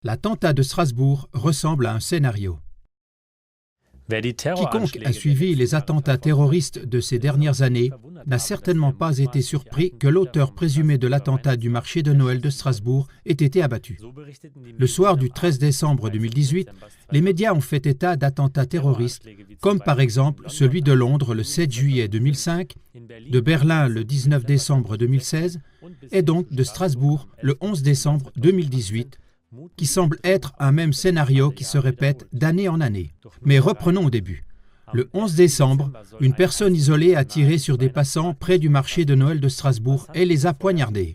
L'attentat de Strasbourg ressemble à un scénario. Quiconque a suivi les attentats terroristes de ces dernières années n'a certainement pas été surpris que l'auteur présumé de l'attentat du marché de Noël de Strasbourg ait été abattu. Le soir du 13 décembre 2018, les médias ont fait état d'attentats terroristes, comme par exemple celui de Londres le 7 juillet 2005, de Berlin le 19 décembre 2016 et donc de Strasbourg le 11 décembre 2018, qui semble être un même scénario qui se répète d'année en année. Mais reprenons au début. Le 11 décembre, une personne isolée a tiré sur des passants près du marché de Noël de Strasbourg et les a poignardés.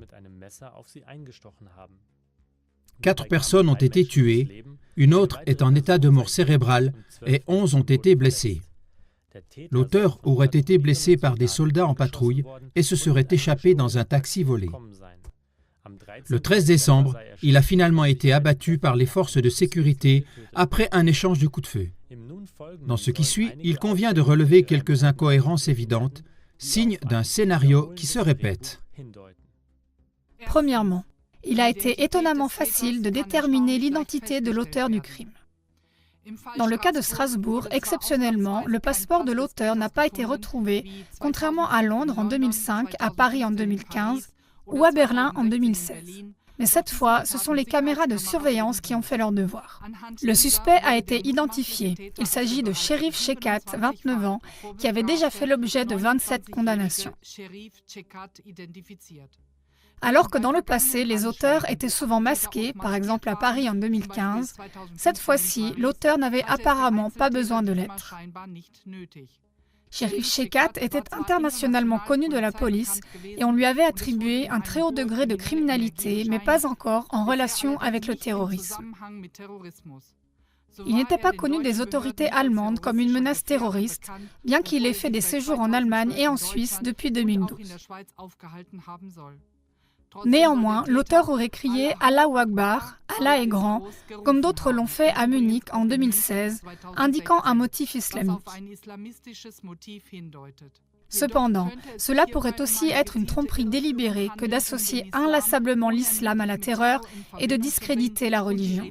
4 personnes ont été tuées, une autre est en état de mort cérébrale et 11 ont été blessés. L'auteur aurait été blessé par des soldats en patrouille et se serait échappé dans un taxi volé. Le 13 décembre, il a finalement été abattu par les forces de sécurité après un échange de coups de feu. Dans ce qui suit, il convient de relever quelques incohérences évidentes, signes d'un scénario qui se répète. Premièrement, il a été étonnamment facile de déterminer l'identité de l'auteur du crime. Dans le cas de Strasbourg, exceptionnellement, le passeport de l'auteur n'a pas été retrouvé, contrairement à Londres en 2005, à Paris en 2015, ou à Berlin en 2016. Mais cette fois, ce sont les caméras de surveillance qui ont fait leur devoir. Le suspect a été identifié. Il s'agit de Cherif Shekat, 29 ans, qui avait déjà fait l'objet de 27 condamnations. Alors que dans le passé, les auteurs étaient souvent masqués, par exemple à Paris en 2015, cette fois-ci, l'auteur n'avait apparemment pas besoin de l'être. Cherif Shekat était internationalement connu de la police et on lui avait attribué un très haut degré de criminalité, mais pas encore en relation avec le terrorisme. Il n'était pas connu des autorités allemandes comme une menace terroriste, bien qu'il ait fait des séjours en Allemagne et en Suisse depuis 2012. Néanmoins, l'auteur aurait crié « Allahu Akbar », « Allah est grand », comme d'autres l'ont fait à Munich en 2016, indiquant un motif islamique. Cependant, cela pourrait aussi être une tromperie délibérée que d'associer inlassablement l'islam à la terreur et de discréditer la religion.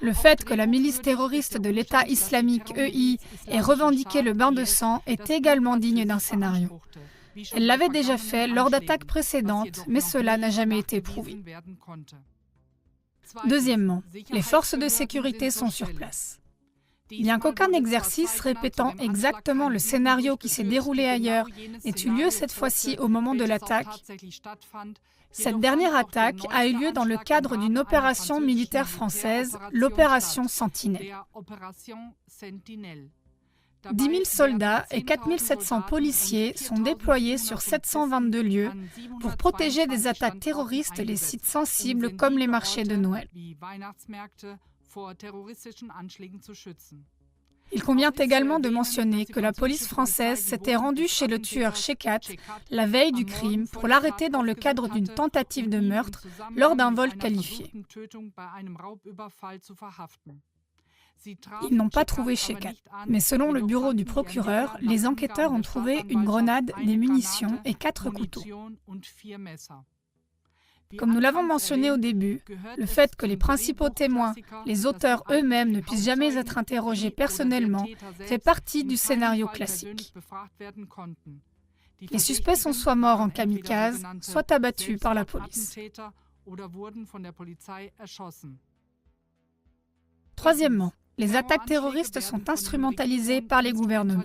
Le fait que la milice terroriste de l'État islamique EI ait revendiqué le bain de sang est également digne d'un scénario. Elle l'avait déjà fait lors d'attaques précédentes, mais cela n'a jamais été prouvé. Deuxièmement, les forces de sécurité sont sur place. Bien qu'aucun exercice répétant exactement le scénario qui s'est déroulé ailleurs n'ait eu lieu cette fois-ci au moment de l'attaque, cette dernière attaque a eu lieu dans le cadre d'une opération militaire française, l'opération Sentinelle. 10 000 soldats et 4 700 policiers sont déployés sur 722 lieux pour protéger des attaques terroristes les sites sensibles comme les marchés de Noël. Il convient également de mentionner que la police française s'était rendue chez le tueur Shekat la veille du crime pour l'arrêter dans le cadre d'une tentative de meurtre lors d'un vol qualifié. Ils n'ont pas trouvé Shekat, mais selon le bureau du procureur, les enquêteurs ont trouvé une grenade, des munitions et 4 couteaux. Comme nous l'avons mentionné au début, le fait que les principaux témoins, les auteurs eux-mêmes, ne puissent jamais être interrogés personnellement fait partie du scénario classique. Les suspects sont soit morts en kamikaze, soit abattus par la police. Troisièmement, les attaques terroristes sont instrumentalisées par les gouvernements.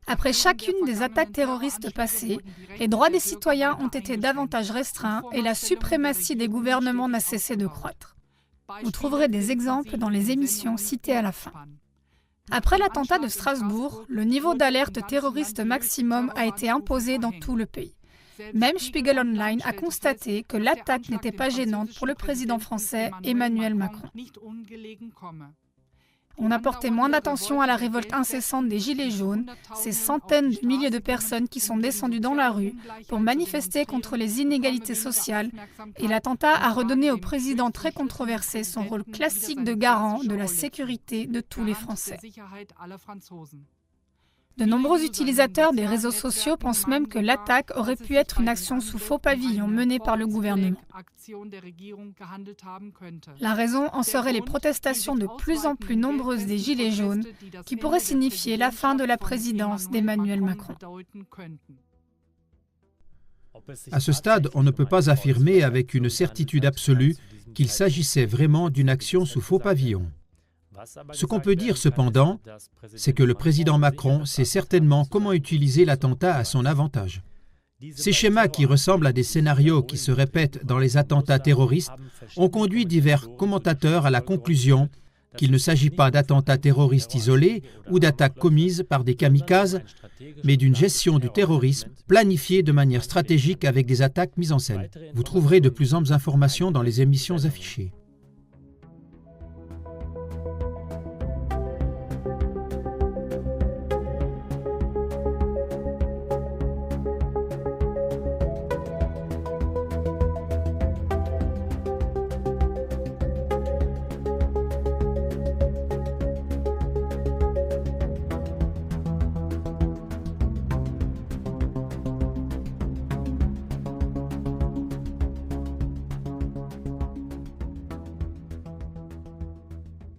Après chacune des attaques terroristes passées, les droits des citoyens ont été davantage restreints et la suprématie des gouvernements n'a cessé de croître. Vous trouverez des exemples dans les émissions citées à la fin. Après l'attentat de Strasbourg, le niveau d'alerte terroriste maximum a été imposé dans tout le pays. Même Spiegel Online a constaté que l'attaque n'était pas gênante pour le président français Emmanuel Macron. On a porté moins d'attention à la révolte incessante des Gilets jaunes, ces centaines de milliers de personnes qui sont descendues dans la rue pour manifester contre les inégalités sociales, et l'attentat a redonné au président très controversé son rôle classique de garant de la sécurité de tous les Français. De nombreux utilisateurs des réseaux sociaux pensent même que l'attaque aurait pu être une action sous faux pavillon menée par le gouvernement. La raison en serait les protestations de plus en plus nombreuses des Gilets jaunes qui pourraient signifier la fin de la présidence d'Emmanuel Macron. À ce stade, on ne peut pas affirmer avec une certitude absolue qu'il s'agissait vraiment d'une action sous faux pavillon. Ce qu'on peut dire cependant, c'est que le président Macron sait certainement comment utiliser l'attentat à son avantage. Ces schémas qui ressemblent à des scénarios qui se répètent dans les attentats terroristes ont conduit divers commentateurs à la conclusion qu'il ne s'agit pas d'attentats terroristes isolés ou d'attaques commises par des kamikazes, mais d'une gestion du terrorisme planifiée de manière stratégique avec des attaques mises en scène. Vous trouverez de plus amples informations dans les émissions affichées.